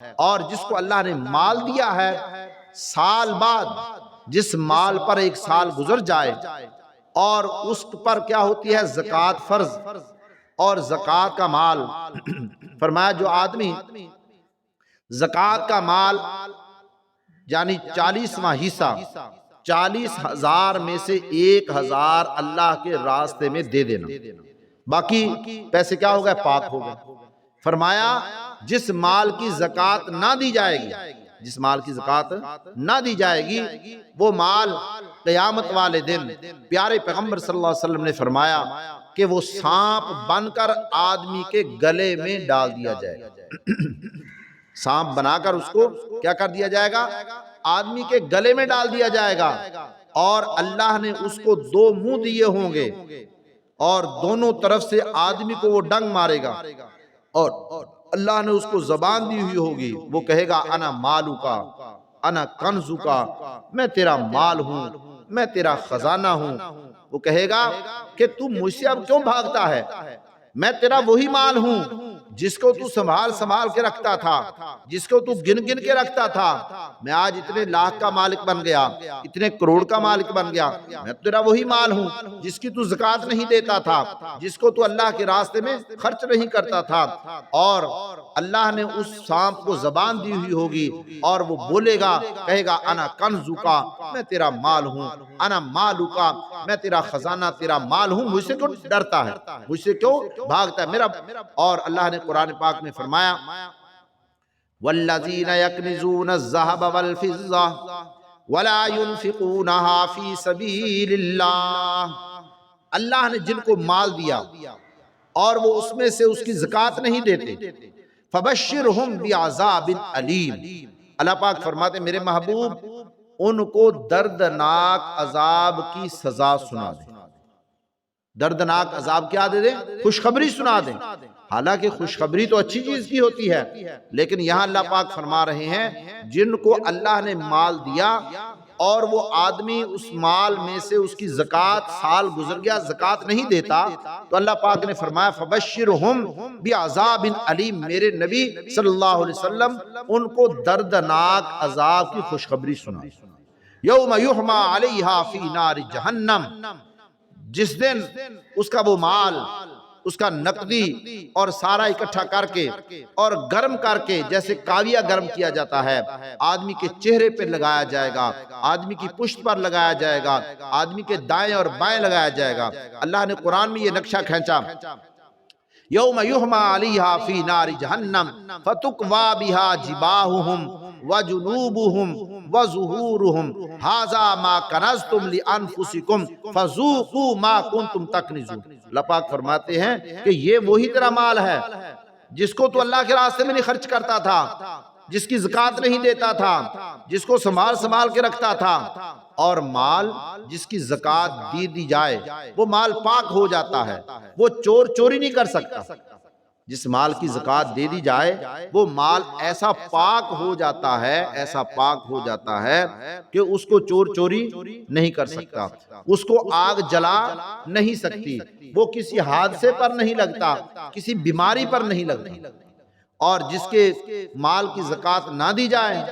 اور جس کو اللہ نے مال دیا ہے، سال بعد جس مال پر ایک سال گزر جائے اور اس پر کیا ہوتی ہے زکوٰۃ فرض، اور زکوٰۃ کا مال فرمایا جو آدمی زکوٰۃ کا مال یعنی 40واں حصہ 40,000 میں سے 1,000 اللہ کے راستے میں دے دینا، باقی پیسے کیا ہو گئے؟ پاک ہو گئے۔ فرمایا جس مال کی زکوٰۃ نہ دی جائے گی، جس مال کی زکوٰۃ نہ دی جائے گی، وہ مال قیامت والے دن پیارے پیغمبر صلی اللہ علیہ وسلم نے فرمایا کہ وہ سانپ بن کر آدمی کے گلے میں ڈال دیا جائے گا۔ سانپ بنا کر اس کو کیا کر دیا جائے گا؟ آدمی کے گلے میں ڈال دیا جائے گا، اور اللہ نے اس کو 2 منہ دیے ہوں گے، اور دونوں طرف سے آدمی کو وہ ڈنگ مارے گا، اور اللہ نے اس کو زبان دی ہوئی ہوگی، وہ کہے گا انا مالو کا انا کنزو کا، میں تیرا مال ہوں، میں تیرا خزانہ ہوں۔ وہ کہے گا کہ تو مجھ سے اب کیوں بھاگتا ہے؟ میں تیرا وہی مال ہوں جس کو تو سنبھال کے رکھتا تھا، جس کو تو گن کے رکھتا تھا۔ میں آج اتنے لاکھ کا مالک بن گیا، اتنے کروڑ کا مالک بن گیا، میں تیرا وہی مال ہوں جس کی تو زکوٰۃ نہیں دیتا تھا، جس کو تو اللہ کے راستے میں خرچ نہیں کرتا تھا۔ اور اللہ نے اس سانپ کو زبان دی ہوئی ہوگی، اور وہ بولے گا، کہے گا انا کنزو کا، میں تیرا مال ہوں، انا مالو کا، میں تیرا خزانہ تیرا مال ہوں، مجھ سے کیوں ڈرتا ہے، مجھ سے کیوں بھاگتا ہے میرا۔ اور اللہ نے قرآن پاک میں فرمایا والذین یکنزون الذھب والفضہ ولا ينفقونها فی سبیل اللہ، اللہ نے جن کو مال دیا اور وہ اس میں سے اس کی زکوٰۃ نہیں دیتے، فبشرہم بعذاب علیم، اللہ پاک فرماتے میرے محبوب ان کو دردناک عذاب کی سزا سنا دیں۔ دردناک عذاب کیا دے دیں؟ خوشخبری سنا دیں۔ حالانکہ خوشخبری تو اچھی چیز کی ہوتی ہے، لیکن یہاں اللہ پاک فرما رہے ہیں جن کو اللہ نے مال دیا اور وہ آدمی اس مال میں سے اس کی زکوٰۃ سال گزر گیا زکوٰۃ نہیں دیتا، تو اللہ پاک نے فرمایا فبشرہم بعذاب علیم، میرے نبی صلی اللہ علیہ وسلم ان کو دردناک عذاب کی خوشخبری سنا۔ یوم یحمیٰ علیہا فی نار جہنم، جس دن اس کا وہ مال، اس کا نقدی اور سارا اکٹھا کر کے اور گرم کر کے، جیسے کاویہ گرم کیا جاتا ہے، آدمی کے چہرے پہ لگایا جائے گا، آدمی کی پشت پر لگایا جائے گا، آدمی کے دائیں اور بائیں لگایا جائے گا۔ اللہ نے قرآن میں یہ نقشہ کھینچا، یوم یحمیٰ علیہا فی نار جہنم فتکویٰ بہا جباہہم وجنوبہم وظہورہم ھذا ما کنزتم لانفسکم فذوقوا ما کنتم تکنزون۔ اللہ پاک فرماتے ہیں کہ یہ وہی تیرا مال ہے جس کو تو اللہ کے راستے میں نہیں خرچ کرتا تھا، جس کی زکوٰۃ نہیں دیتا تھا، جس کو سنبھال کے رکھتا تھا، اور مال جس کی زکوٰۃ دی جائے وہ مال پاک ہو جاتا ہے، وہ چور چوری نہیں کر سکتا۔ جس مال کی زکوٰۃ دے دی جائے وہ مال ایسا پاک ہو جاتا ہے، ایسا پاک ہو جاتا ہے کہ اس کو چور چوری نہیں کر سکتا، اس کو آگ جلا نہیں سکتی، وہ کسی حادثے پر نہیں لگتا، کسی بیماری پر نہیں لگتا۔ اور جس کے مال کی زکوٰۃ نہ دی جائے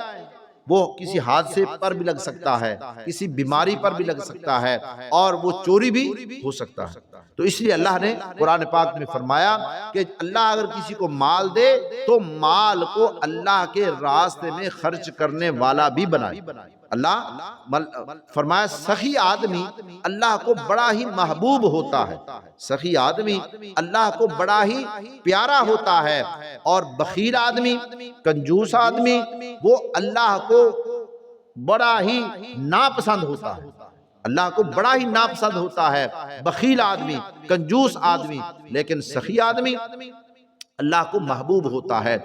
وہ کسی حادثے پر بھی لگ سکتا ہے، کسی بیماری پر بھی لگ سکتا ہے، اور وہ چوری بھی ہو سکتا ہے۔ تو اس لیے اللہ نے قرآن پاک میں فرمایا کہ اللہ اگر کسی کو مال دے تو مال کو اللہ کے راستے میں خرچ کرنے والا بھی بنائے۔ اللہ فرمایا سخی آدمی اللہ کو بڑا ہی محبوب ہوتا ہے، سخی آدمی اللہ کو بڑا ہی پیارا ہوتا ہے، اور بخیل آدمی، کنجوس آدمی، وہ اللہ کو بڑا ہی ناپسند ہوتا ہے، اللہ کو بڑا ہی ناپسند ہوتا ہے بخیل آدمی، کنجوس آدمی، لیکن سخی آدمی اللہ کو محبوب ہوتا ہے۔